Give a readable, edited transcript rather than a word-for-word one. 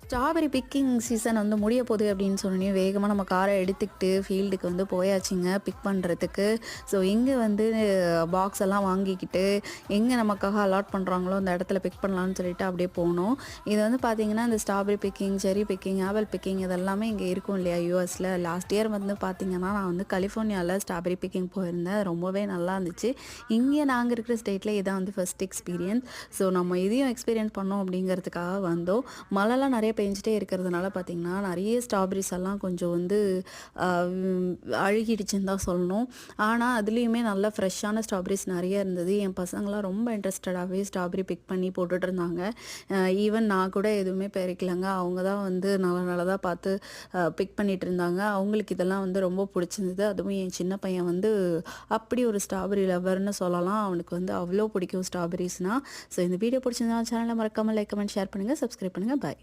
Strawberry picking season வந்து முடிய போகுது அப்படின்னு சொன்னோனே வேகமாக நம்ம காரை எடுத்துக்கிட்டு ஃபீல்டுக்கு வந்து போயாச்சுங்க பிக் பண்ணுறதுக்கு. ஸோ இங்கே வந்து பாக்ஸ் எல்லாம் வாங்கிக்கிட்டு எங்கே நமக்காக அலாட் பண்ணுறாங்களோ அந்த இடத்துல பிக் பண்ணலான்னு சொல்லிட்டு அப்படியே போனோம். இது வந்து பார்த்திங்கன்னா இந்த strawberry picking, cherry picking, apple picking இதெல்லாமே இங்கே இருக்கும் இல்லையா யூஎஸில். லாஸ்ட் இயர் வந்து பார்த்திங்கன்னா நான் வந்து கலிஃபோர்னியாவில் ஸ்ட்ராபெர்ரி பிக்கிங் போயிருந்தேன். ரொம்பவே நல்லா இருந்துச்சு. இங்கே நாங்கள் இருக்கிற ஸ்டேட்டில் இதான் வந்து ஃபஸ்ட் எக்ஸ்பீரியன்ஸ். ஸோ நம்ம இதையும் எக்ஸ்பீரியன்ஸ் பண்ணோம் அப்படிங்கிறதுக்காக வந்தோம். மழைலாம் நிறைய பெஞ்சிட்டே இருக்கிறதுனால பார்த்திங்கன்னா நிறைய ஸ்ட்ராபெரிஸ் எல்லாம் கொஞ்சம் வந்து அழுகிடுச்சுன்னு தான் சொல்லணும். ஆனால் அதுலேயுமே நல்லா ஃப்ரெஷ்ஷான ஸ்ட்ராபெரிஸ் நிறைய இருந்தது. என் பசங்களாம் ரொம்ப இன்ட்ரெஸ்டடாகவே ஸ்ட்ராபெரி பிக் பண்ணி போட்டுட்டு இருந்தாங்க. ஈவன் நான் கூட எதுவுமே பறிக்கலைங்க. அவங்க தான் வந்து நல்லதாக பார்த்து பிக் பண்ணிட்டு இருந்தாங்க. அவங்களுக்கு இதெல்லாம் வந்து ரொம்ப பிடிச்சிருந்தது. அதுவும் என் சின்ன பையன் வந்து அப்படி ஒரு ஸ்ட்ராபெரி லவர்னு சொல்லலாம். அவனுக்கு வந்து அவ்வளோ பிடிக்கும் ஸ்ட்ராபெரிஸ்னால். ஸோ இந்த வீடியோ பிடிச்சிருந்தா சேனலை மறக்காமல் லைக், கமெண்ட், ஷேர் பண்ணுங்கள், சப்ஸ்கிரைப் பண்ணுங்கள். பாய்.